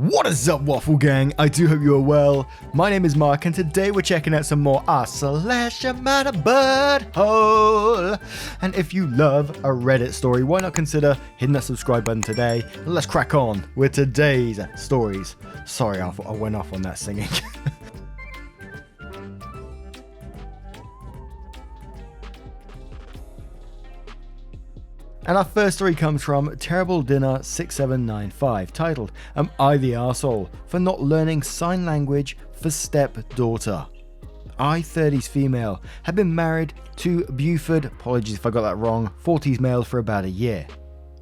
What is up, Waffle Gang? I do hope you are well. My name is Mark, and today we're checking out some more AmITheButtHole. And if you love a Reddit story, why not consider hitting that subscribe button today? And let's crack on with today's stories. Sorry, I went off on that singing. And our first story comes from Terrible Dinner 6795, titled, Am I the Arsehole for not learning sign language for stepdaughter? I, 30s female, had been married to Buford, apologies if I got that wrong, 40s male for about a year.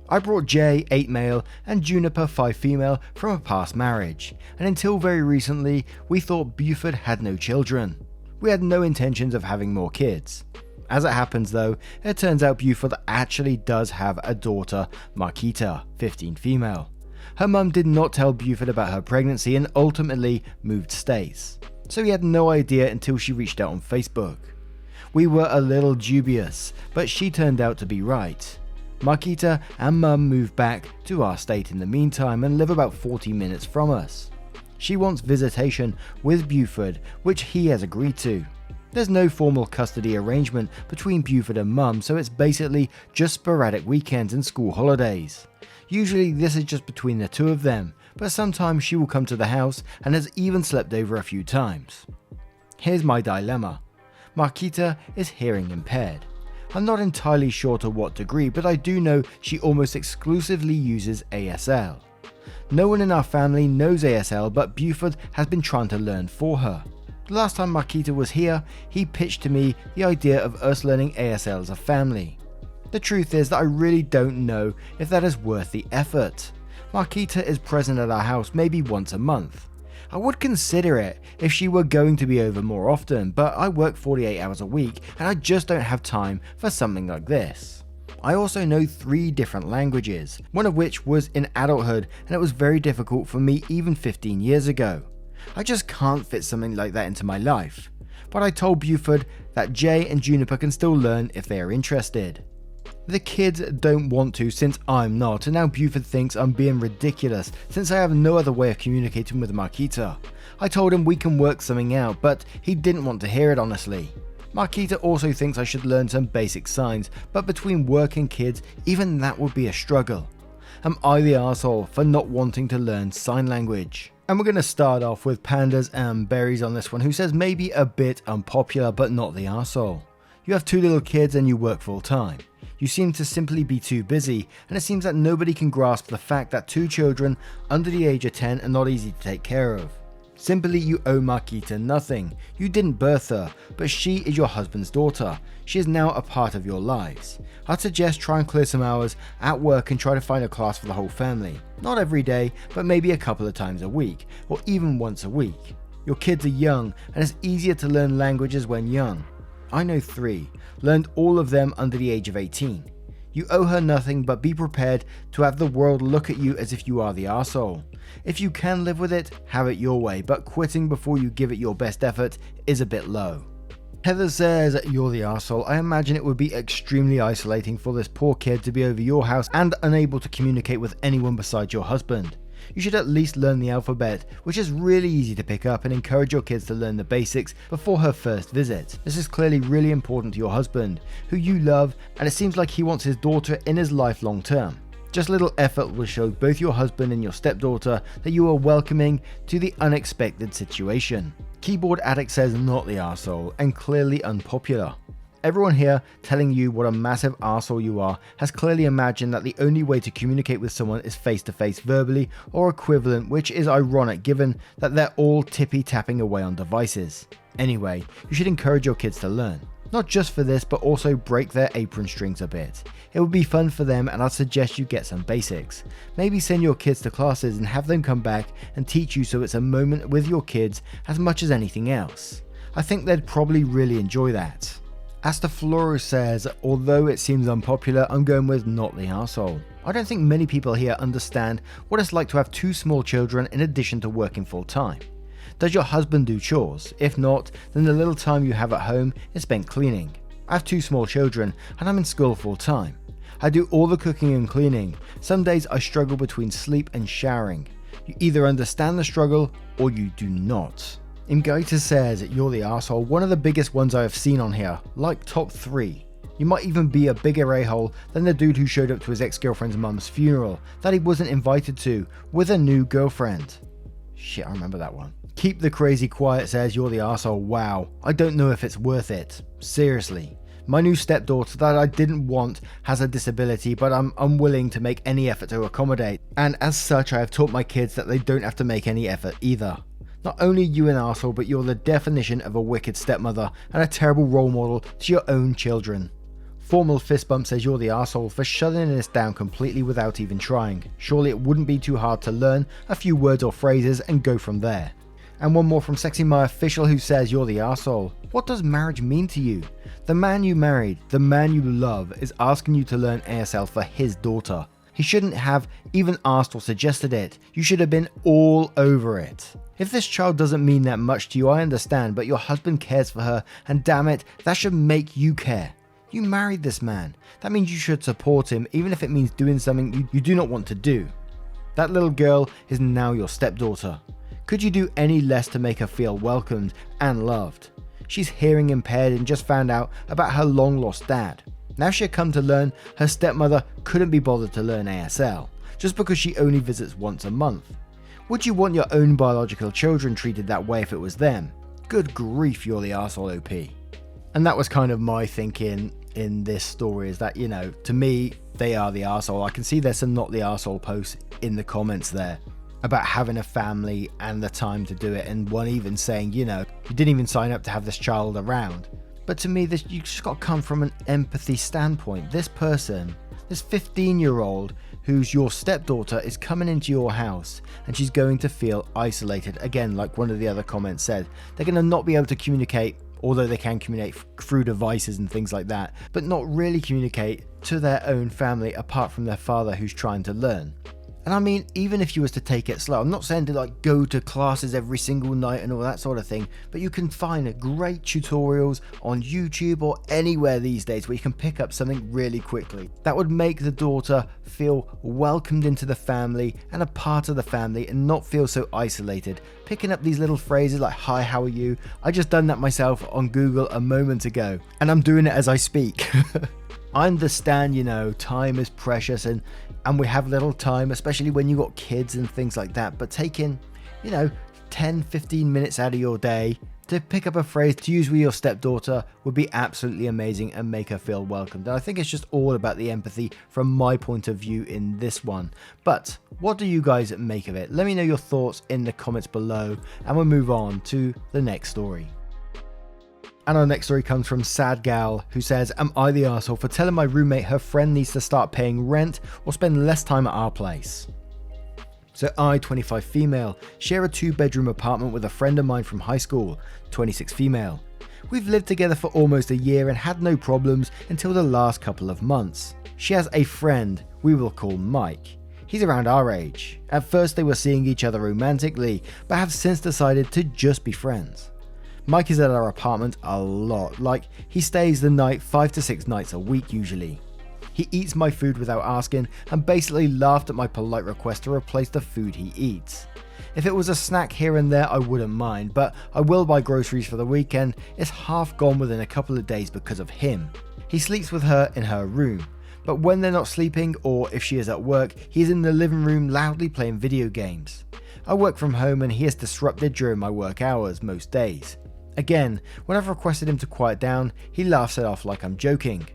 I brought Jay, 8 male, and Juniper, 5 female, from a past marriage, and until very recently, we thought Buford had no children. We had no intentions of having more kids. As it happens though, it turns out Buford actually does have a daughter, Marquita, 15 female. Her mum did not tell Buford about her pregnancy and ultimately moved states, so he had no idea until she reached out on Facebook. We were a little dubious, but she turned out to be right. Marquita and mum moved back to our state in the meantime and live about 40 minutes from us. She wants visitation with Buford, which he has agreed to. There's no formal custody arrangement between Buford and mum, so it's basically just sporadic weekends and school holidays. Usually this is just between the two of them, but sometimes she will come to the house and has even slept over a few times. Here's my dilemma. Marquita is hearing impaired. I'm not entirely sure to what degree, but I do know she almost exclusively uses ASL. No one in our family knows ASL, but Buford has been trying to learn for her. The last time Marquita was here, he pitched to me the idea of us learning ASL as a family. The truth is that I really don't know if that is worth the effort. Marquita is present at our house maybe once a month. I would consider it if she were going to be over more often, but I work 48 hours a week and I just don't have time for something like this. I also know 3 different languages, one of which was in adulthood, and it was very difficult for me even 15 years ago. I just can't fit something like that into my life. But I told Buford that Jay and Juniper can still learn if they are interested. The kids don't want to since I'm not, and now Buford thinks I'm being ridiculous since I have no other way of communicating with Marquita. I told him we can work something out, but he didn't want to hear it honestly. Marquita also thinks I should learn some basic signs, but between work and kids, even that would be a struggle. Am I the arsehole for not wanting to learn sign language? And we're going to start off with Pandas and Berries on this one, who says maybe a bit unpopular but not the arsehole. You have 2 little kids and you work full time. You seem to simply be too busy, and it seems that nobody can grasp the fact that 2 children under the age of 10 are not easy to take care of. Simply, you owe Marquita nothing. You didn't birth her, but she is your husband's daughter. She is now a part of your lives. I'd suggest try and clear some hours at work and try to find a class for the whole family. Not every day, but maybe a couple of times a week, or even once a week. Your kids are young, and it's easier to learn languages when young. I know 3, learned all of them under the age of 18. You owe her nothing, but be prepared to have the world look at you as if you are the arsehole. If you can live with it, have it your way, but quitting before you give it your best effort is a bit low. Heather says, you're the arsehole. I imagine it would be extremely isolating for this poor kid to be over your house and unable to communicate with anyone besides your husband. You should at least learn the alphabet, which is really easy to pick up, and encourage your kids to learn the basics before her first visit. This is clearly really important to your husband, who you love, and it seems like he wants his daughter in his life long term. Just a little effort will show both your husband and your stepdaughter that you are welcoming to the unexpected situation. Keyboard Addict says not the arsehole, and clearly unpopular. Everyone here telling you what a massive arsehole you are has clearly imagined that the only way to communicate with someone is face to face verbally or equivalent, which is ironic given that they're all tippy-tapping away on devices. Anyway, you should encourage your kids to learn. Not just for this, but also break their apron strings a bit. It would be fun for them, and I'd suggest you get some basics. Maybe send your kids to classes and have them come back and teach you so it's a moment with your kids as much as anything else. I think they'd probably really enjoy that. Astaflora says, although it seems unpopular, I'm going with not the arsehole. I don't think many people here understand what it's like to have 2 small children in addition to working full time. Does your husband do chores? If not, then the little time you have at home is spent cleaning. I have 2 small children and I'm in school full time. I do all the cooking and cleaning. Some days I struggle between sleep and showering. You either understand the struggle or you do not. AITA says you're the arsehole, one of the biggest ones I have seen on here, like top 3. You might even be a bigger a-hole than the dude who showed up to his ex-girlfriend's mum's funeral that he wasn't invited to with a new girlfriend. Shit, I remember that one. Keep the crazy quiet says you're the arsehole. Wow, I don't know if it's worth it. Seriously. My new stepdaughter that I didn't want has a disability, but I'm unwilling to make any effort to accommodate. And as such, I have taught my kids that they don't have to make any effort either. Not only are you an arsehole, but you're the definition of a wicked stepmother and a terrible role model to your own children. Formal fist bump says you're the arsehole for shutting this down completely without even trying. Surely it wouldn't be too hard to learn a few words or phrases and go from there. And one more from Sexy My Official who says you're the arsehole. What does marriage mean to you? The man you married, the man you love, is asking you to learn ASL for his daughter. He shouldn't have even asked or suggested it. You should have been all over it. If this child doesn't mean that much to you, I understand, but your husband cares for her, and damn it, that should make you care. You married this man. That means you should support him, even if it means doing something you do not want to do. That little girl is now your stepdaughter. Could you do any less to make her feel welcomed and loved? She's hearing impaired and just found out about her long lost dad. Now she had come to learn her stepmother couldn't be bothered to learn ASL, just because she only visits once a month. Would you want your own biological children treated that way if it was them? Good grief, you're the arsehole OP. And that was kind of my thinking in this story, is that, you know, to me, they are the arsehole. I can see there's some not the arsehole posts in the comments there about having a family and the time to do it, and one even saying, you know, you didn't even sign up to have this child around. But to me, this, you just got to come from an empathy standpoint. This person, this 15-year-old who's your stepdaughter, is coming into your house and she's going to feel isolated. Again, like one of the other comments said, they're going to not be able to communicate, although they can communicate through devices and things like that, but not really communicate to their own family apart from their father who's trying to learn. And I mean, even if you was to take it slow, I'm not saying to like go to classes every single night and all that sort of thing, but you can find great tutorials on YouTube or anywhere these days where you can pick up something really quickly. That would make the daughter feel welcomed into the family and a part of the family and not feel so isolated. Picking up these little phrases like, hi, how are you? I just done that myself on Google a moment ago, and I'm doing it as I speak. I understand, you know, time is precious and we have little time, especially when you got kids and things like that, but taking, you know, 10-15 minutes out of your day to pick up a phrase to use with your stepdaughter would be absolutely amazing and make her feel welcomed. And I think it's just all about the empathy from my point of view in this one. But what do you guys make of it? Let me know your thoughts in the comments below, and we'll move on to the next story. And our next story comes from Sad Gal, who says, am I the arsehole for telling my roommate her friend needs to start paying rent or spend less time at our place? So I, 25 female, share a 2-bedroom apartment with a friend of mine from high school, 26 female. We've lived together for almost a year and had no problems until the last couple of months. She has a friend we will call Mike. He's around our age. At first they were seeing each other romantically, but have since decided to just be friends. Mike is at our apartment a lot, like he stays the night 5 to 6 nights a week usually. He eats my food without asking and basically laughed at my polite request to replace the food he eats. If it was a snack here and there I wouldn't mind, but I will buy groceries for the weekend. It's half gone within a couple of days because of him. He sleeps with her in her room, but when they're not sleeping or if she is at work, he is in the living room loudly playing video games. I work from home and he is disrupted during my work hours most days. Again, when I've requested him to quiet down, he laughs it off like I'm joking.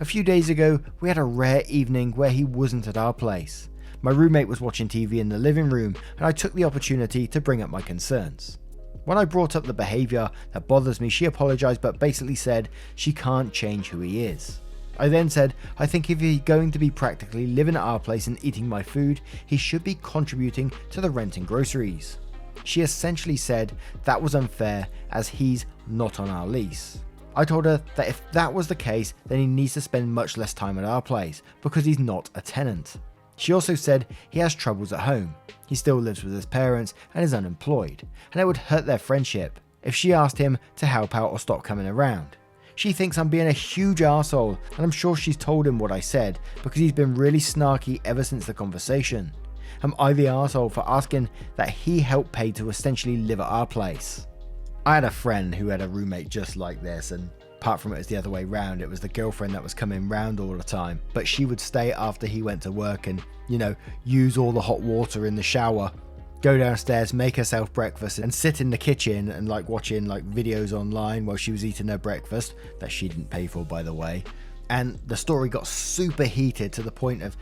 A few days ago, we had a rare evening where he wasn't at our place. My roommate was watching TV in the living room and I took the opportunity to bring up my concerns. When I brought up the behaviour that bothers me, she apologised but basically said she can't change who he is. I then said, I think if he's going to be practically living at our place and eating my food, he should be contributing to the rent and groceries. She essentially said that was unfair as he's not on our lease. I told her that if that was the case, then he needs to spend much less time at our place because he's not a tenant. She also said he has troubles at home. He still lives with his parents and is unemployed, and it would hurt their friendship if she asked him to help out or stop coming around. She thinks I'm being a huge arsehole, and I'm sure she's told him what I said because he's been really snarky ever since the conversation. Am I the arsehole for asking that he help pay to essentially live at our place? I had a friend who had a roommate just like this, and apart from it was the other way round. It was the girlfriend that was coming round all the time, but she would stay after he went to work and, use all the hot water in the shower, go downstairs, make herself breakfast, and sit in the kitchen and watching videos online while she was eating her breakfast that she didn't pay for, by the way. And the story got super heated to the point of,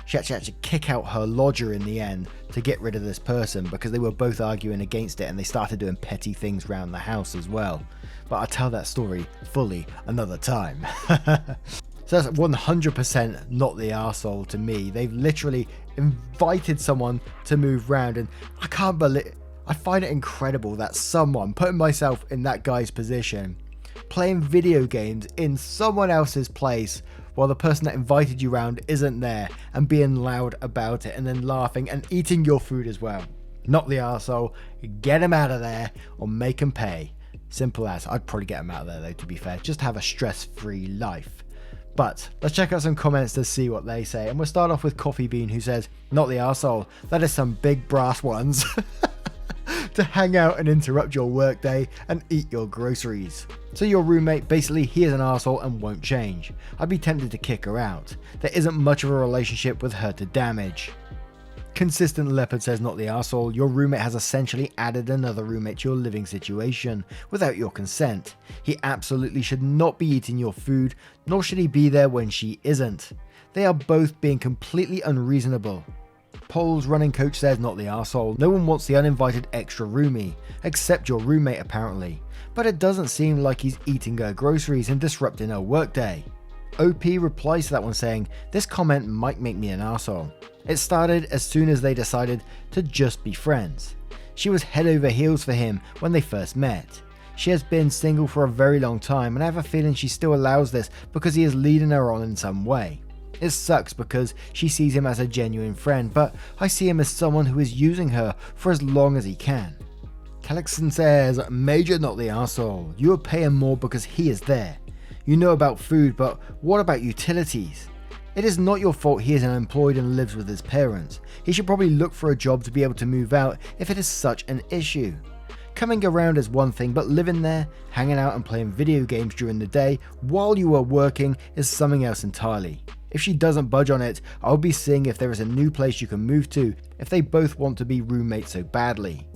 she actually had to kick out her lodger in the end to get rid of this person because they were both arguing against it, and they started doing petty things around the house as well. But I'll tell that story fully another time. So that's 100% not the arsehole to me. They've literally invited someone to move round, and I find it incredible that someone, putting myself in that guy's position, playing video games in someone else's place while the person that invited you round isn't there, and being loud about it and then laughing and eating your food as well. Not the arsehole. Get him out of there or make him pay. Simple as. I'd probably get him out of there though, to be fair, just to have a stress-free life. But let's check out some comments to see what they say, and we'll start off with Coffee Bean, who says, not the arsehole, that is some big brass ones. To hang out and interrupt your workday and eat your groceries. So your roommate, basically he is an arsehole and won't change. I'd be tempted to kick her out. There isn't much of a relationship with her to damage. Consistent Leopard says, not the arsehole, your roommate has essentially added another roommate to your living situation without your consent. He absolutely should not be eating your food, nor should he be there when she isn't. They are both being completely unreasonable. Pole's running coach says, not the arsehole, no one wants the uninvited extra roomie, except your roommate apparently, but it doesn't seem like he's eating her groceries and disrupting her workday. OP replies to that one saying, this comment might make me an arsehole. It started as soon as they decided to just be friends. She was head over heels for him when they first met. She has been single for a very long time, and I have a feeling she still allows this because he is leading her on in some way. It sucks because she sees him as a genuine friend, but I see him as someone who is using her for as long as he can. Calixon says, major not the arsehole, you are paying more because he is there. You know about food, but what about utilities? It is not your fault he is unemployed and lives with his parents. He should probably look for a job to be able to move out if it is such an issue. Coming around is one thing, but living there, hanging out and playing video games during the day while you are working is something else entirely. If she doesn't budge on it, I'll be seeing if there is a new place you can move to if they both want to be roommates so badly.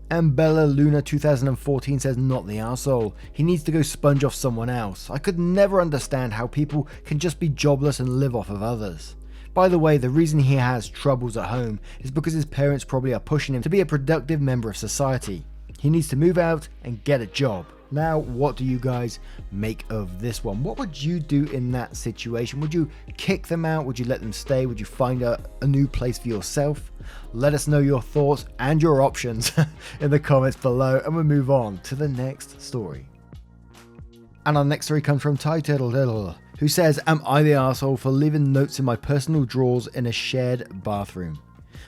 And Bella Luna 2014 says, not the arsehole, he needs to go sponge off someone else. I could never understand how people can just be jobless and live off of others. By the way, the reason he has troubles at home is because his parents probably are pushing him to be a productive member of society. He needs to move out and get a job. Now, what do you guys make of this one? What would you do in that situation? Would you kick them out? Would you let them stay? Would you find a new place for yourself? Let us know your thoughts and your options in the comments below, and we'll move on to the next story. And our next story comes from Ty Turtle Diddle, who says, am I the arsehole for leaving notes in my personal drawers in a shared bathroom?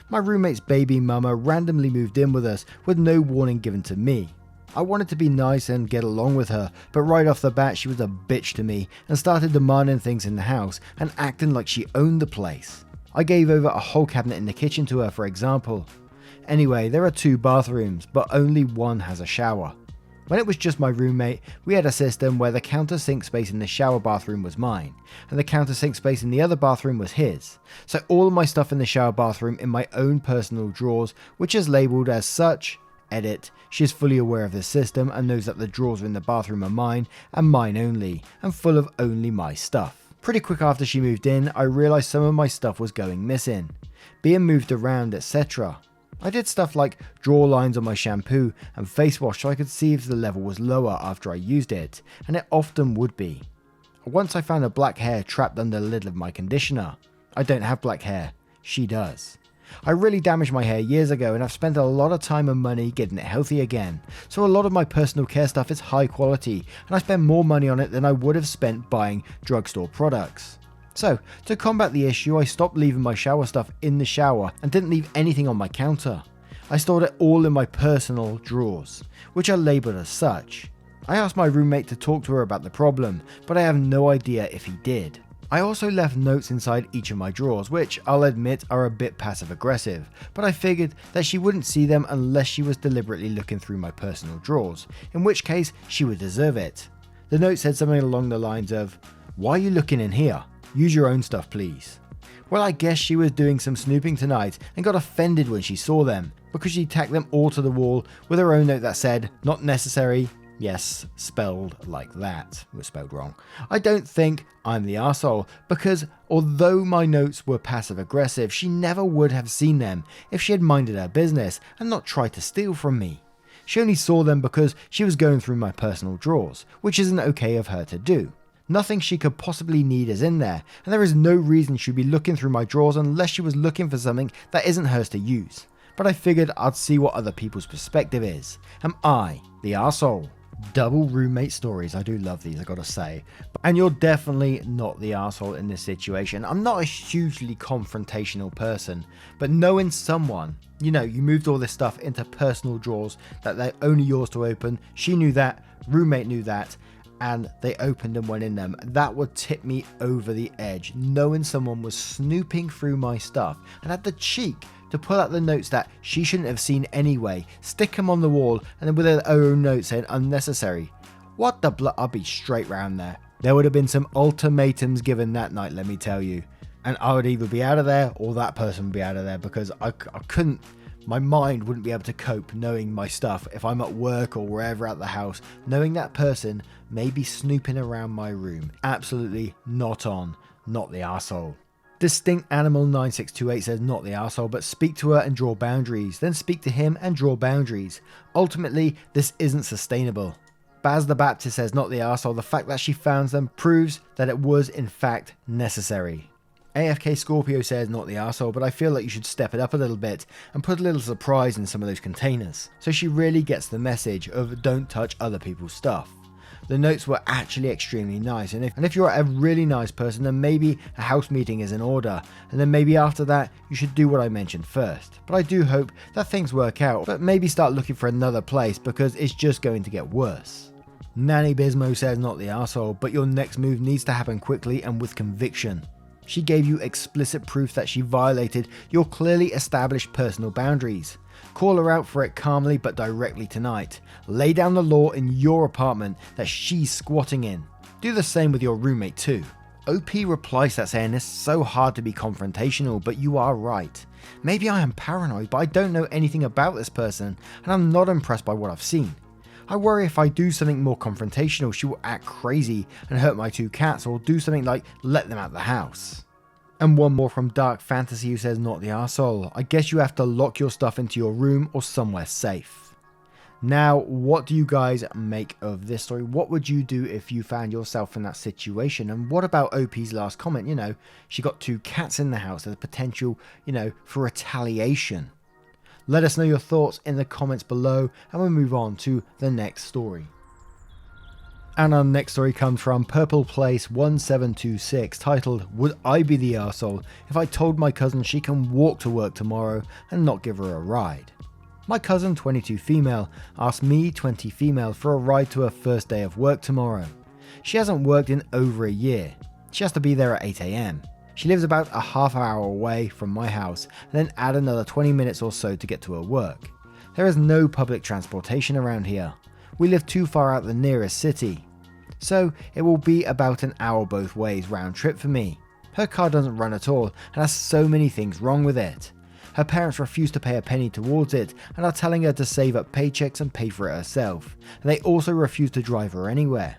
My roommate's baby mama randomly moved in with us with no warning given to me. I wanted to be nice and get along with her, but right off the bat she was a bitch to me and started demanding things in the house and acting like she owned the place. I gave over a whole cabinet in the kitchen to her, for example. Anyway, there are 2 bathrooms, but only one has a shower. When it was just my roommate, we had a system where the countersink space in the shower bathroom was mine, and the countersink space in the other bathroom was his. So all of my stuff in the shower bathroom in my own personal drawers, which is labelled as such. Edit, she is fully aware of this system and knows that the drawers in the bathroom are mine and mine only, and full of only my stuff. Pretty quick after she moved in, I realised some of my stuff was going missing, being moved around, etc. I did stuff like draw lines on my shampoo and face wash so I could see if the level was lower after I used it, and it often would be. Once I found a black hair trapped under the lid of my conditioner. I don't have black hair, she does. I really damaged my hair years ago and I've spent a lot of time and money getting it healthy again, so a lot of my personal care stuff is high quality and I spend more money on it than I would have spent buying drugstore products. So, to combat the issue, I stopped leaving my shower stuff in the shower and didn't leave anything on my counter. I stored it all in my personal drawers, which are labelled as such. I asked my roommate to talk to her about the problem, but I have no idea if he did. I also left notes inside each of my drawers, which I'll admit are a bit passive aggressive, but I figured that she wouldn't see them unless she was deliberately looking through my personal drawers, in which case she would deserve it. The note said something along the lines of, "Why are you looking in here? Use your own stuff, please." Well, I guess she was doing some snooping tonight and got offended when she saw them, because she tacked them all to the wall with her own note that said, "Not necessary." Yes, spelled like that. It was spelled wrong. I don't think I'm the arsehole, because although my notes were passive aggressive, she never would have seen them if she had minded her business and not tried to steal from me. She only saw them because she was going through my personal drawers, which isn't okay of her to do. Nothing she could possibly need is in there, and there is no reason she'd be looking through my drawers unless she was looking for something that isn't hers to use. But I figured I'd see what other people's perspective is. Am I the arsehole? Double roommate stories. I do love these, I gotta say. And you're definitely not the arsehole in this situation. I'm not a hugely confrontational person, but knowing someone, you moved all this stuff into personal drawers that they're only yours to open. She knew that, roommate knew that, and they opened and went in them. That would tip me over the edge, knowing someone was snooping through my stuff and had the cheek to pull out the notes that she shouldn't have seen anyway, stick them on the wall, and then with her own note saying unnecessary. What the blood? I'd be straight round there. There would have been some ultimatums given that night, let me tell you. And I would either be out of there or that person would be out of there, because I couldn't, my mind wouldn't be able to cope knowing my stuff if I'm at work or wherever at the house, knowing that person may be snooping around my room. Absolutely not on, not the arsehole. Distinct Animal 9628 says not the arsehole, but speak to her and draw boundaries, then speak to him and draw boundaries. Ultimately, this isn't sustainable. Baz the Baptist says not the arsehole, the fact that she found them proves that it was in fact necessary. AFK Scorpio says not the arsehole, but I feel like you should step it up a little bit and put a little surprise in some of those containers, so she really gets the message of don't touch other people's stuff. The notes were actually extremely nice, and if you're a really nice person, then maybe a house meeting is in order, and then maybe after that you should do what I mentioned first. But I do hope that things work out, but maybe start looking for another place, because it's just going to get worse. Nanny Bismo says not the arsehole, but your next move needs to happen quickly and with conviction. She gave you explicit proof that she violated your clearly established personal boundaries. Call her out for it calmly but directly tonight. Lay down the law in your apartment that she's squatting in. Do the same with your roommate too. OP replies that saying it's so hard to be confrontational, but you are right. Maybe I am paranoid, but I don't know anything about this person and I'm not impressed by what I've seen. I worry if I do something more confrontational, she will act crazy and hurt my two cats, or do something like let them out the house. And one more from Dark Fantasy who says not the arsehole. I guess you have to lock your stuff into your room or somewhere safe. Now, what do you guys make of this story? What would you do if you found yourself in that situation? And what about OP's last comment? She got two cats in the house. There's potential, for retaliation. Let us know your thoughts in the comments below, and we'll move on to the next story. And our next story comes from Purple Place 1726, titled, Would I be the arsehole if I told my cousin she can walk to work tomorrow and not give her a ride? My cousin, 22 female, asked me, 20 female, for a ride to her first day of work tomorrow. She hasn't worked in over a year. She has to be there at 8 AM. She lives about a half hour away from my house, and then add another 20 minutes or so to get to her work. There is no public transportation around here. We live too far out the nearest city. So it will be about an hour both ways round trip for me. Her car doesn't run at all and has so many things wrong with it. Her parents refuse to pay a penny towards it and are telling her to save up paychecks and pay for it herself. And they also refuse to drive her anywhere.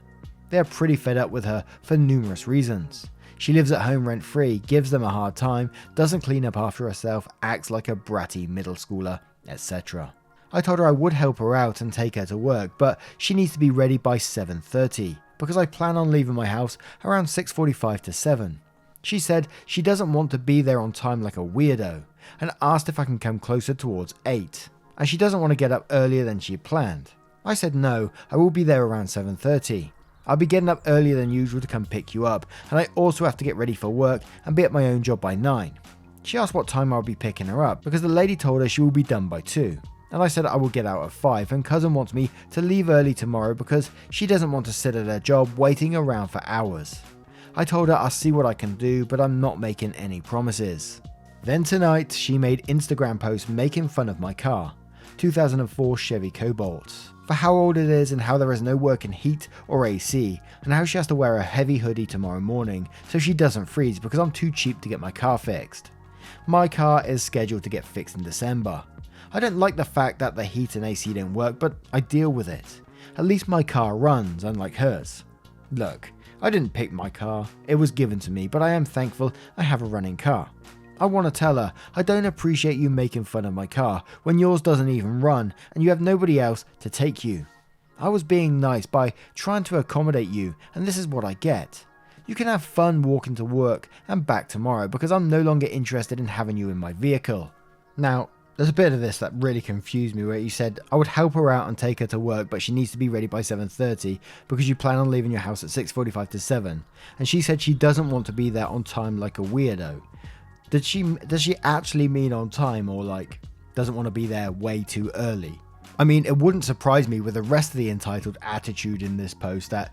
They are pretty fed up with her for numerous reasons. She lives at home rent free, gives them a hard time, doesn't clean up after herself, acts like a bratty middle schooler, etc. I told her I would help her out and take her to work, but she needs to be ready by 7:30. Because I plan on leaving my house around 6:45 to 7. She said she doesn't want to be there on time like a weirdo, and asked if I can come closer towards 8, and she doesn't want to get up earlier than she had planned. I said no, I will be there around 7:30. I'll be getting up earlier than usual to come pick you up, and I also have to get ready for work and be at my own job by 9. She asked what time I'll be picking her up, because the lady told her she will be done by 2. And I said I will get out at 5, and cousin wants me to leave early tomorrow because she doesn't want to sit at her job waiting around for hours. I told her I'll see what I can do, but I'm not making any promises. Then tonight, she made Instagram posts making fun of my car, 2004 Chevy Cobalt, for how old it is and how there is no working heat or AC, and how she has to wear a heavy hoodie tomorrow morning so she doesn't freeze because I'm too cheap to get my car fixed. My car is scheduled to get fixed in December. I don't like the fact that the heat and AC don't work, but I deal with it. At least my car runs, unlike hers. Look, I didn't pick my car, it was given to me, but I am thankful I have a running car. I want to tell her, I don't appreciate you making fun of my car when yours doesn't even run and you have nobody else to take you. I was being nice by trying to accommodate you, and this is what I get. You can have fun walking to work and back tomorrow because I'm no longer interested in having you in my vehicle. Now, there's a bit of this that really confused me where you said I would help her out and take her to work, but she needs to be ready by 7:30 because you plan on leaving your house at 6:45 to 7, and she said she doesn't want to be there on time like a weirdo. Does she actually mean on time, or like doesn't want to be there way too early? I mean, it wouldn't surprise me with the rest of the entitled attitude in this post that,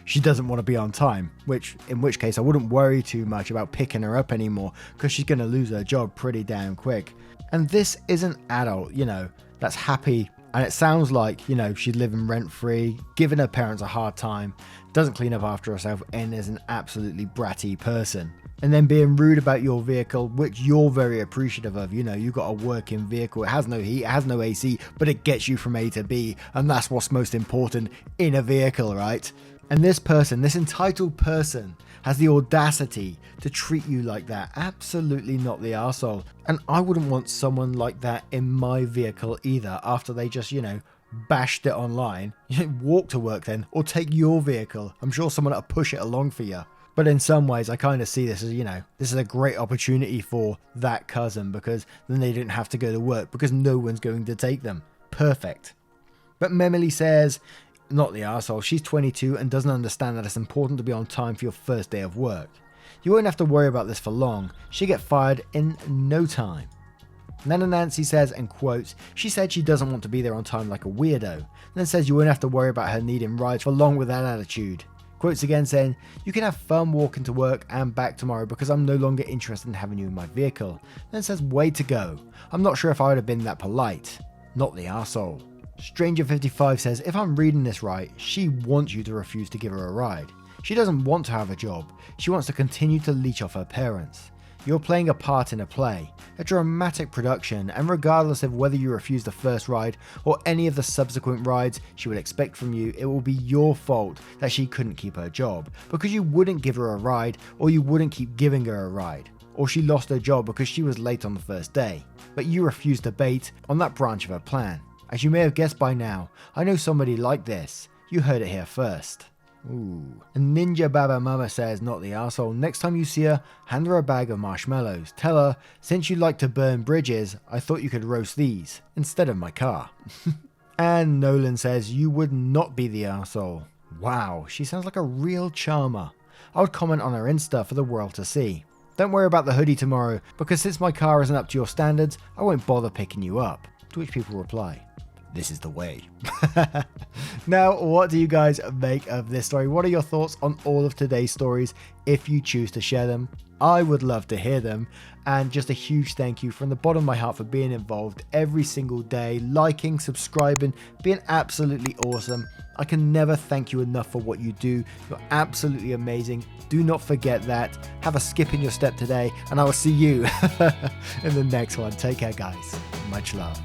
she doesn't want to be on time, in which case I wouldn't worry too much about picking her up anymore because she's going to lose her job pretty damn quick. And this is an adult, that's happy, and it sounds like, she's living rent-free, giving her parents a hard time, doesn't clean up after herself, and is an absolutely bratty person. And then being rude about your vehicle, which you're very appreciative of. You've got a working vehicle, it has no heat, it has no AC, but it gets you from A to B, and that's what's most important in a vehicle, right? And this person, this entitled person, has the audacity to treat you like that. Absolutely not the arsehole. And I wouldn't want someone like that in my vehicle either, after they just, bashed it online. Walk to work then, or take your vehicle. I'm sure someone will push it along for you. But in some ways, I kind of see this as, this is a great opportunity for that cousin, because then they didn't have to go to work because no one's going to take them. Perfect. But Memily says, not the arsehole, she's 22 and doesn't understand that it's important to be on time for your first day of work. You won't have to worry about this for long. She'll get fired in no time. Nana Nancy says, and quotes, she said she doesn't want to be there on time like a weirdo, and then says you won't have to worry about her needing rides for long with that attitude. Quotes again saying, you can have fun walking to work and back tomorrow because I'm no longer interested in having you in my vehicle. Then says, way to go. I'm not sure if I would have been that polite. Not the arsehole. Stranger55 says, if I'm reading this right, she wants you to refuse to give her a ride. She doesn't want to have a job. She wants to continue to leech off her parents. You're playing a part in a play, a dramatic production, and regardless of whether you refuse the first ride or any of the subsequent rides she would expect from you, it will be your fault that she couldn't keep her job, because you wouldn't give her a ride, or you wouldn't keep giving her a ride, or she lost her job because she was late on the first day, but you refused to bait on that branch of her plan. As you may have guessed by now, I know somebody like this. You heard it here first. Ooh. And Ninja Baba Mama says, not the arsehole, next time you see her, hand her a bag of marshmallows. Tell her, since you like to burn bridges, I thought you could roast these instead of my car. And Nolan says, you would not be the arsehole. Wow, she sounds like a real charmer. I would comment on her Insta for the world to see. Don't worry about the hoodie tomorrow, because since my car isn't up to your standards, I won't bother picking you up. To which people reply, this is the way. Now, what do you guys make of this story? What are your thoughts on all of today's stories if you choose to share them? I would love to hear them. And just a huge thank you from the bottom of my heart for being involved every single day, liking, subscribing, being absolutely awesome. I can never thank you enough for what you do. You're absolutely amazing. Do not forget that. Have a skip in your step today, and I will see you in the next one. Take care, guys. Much love.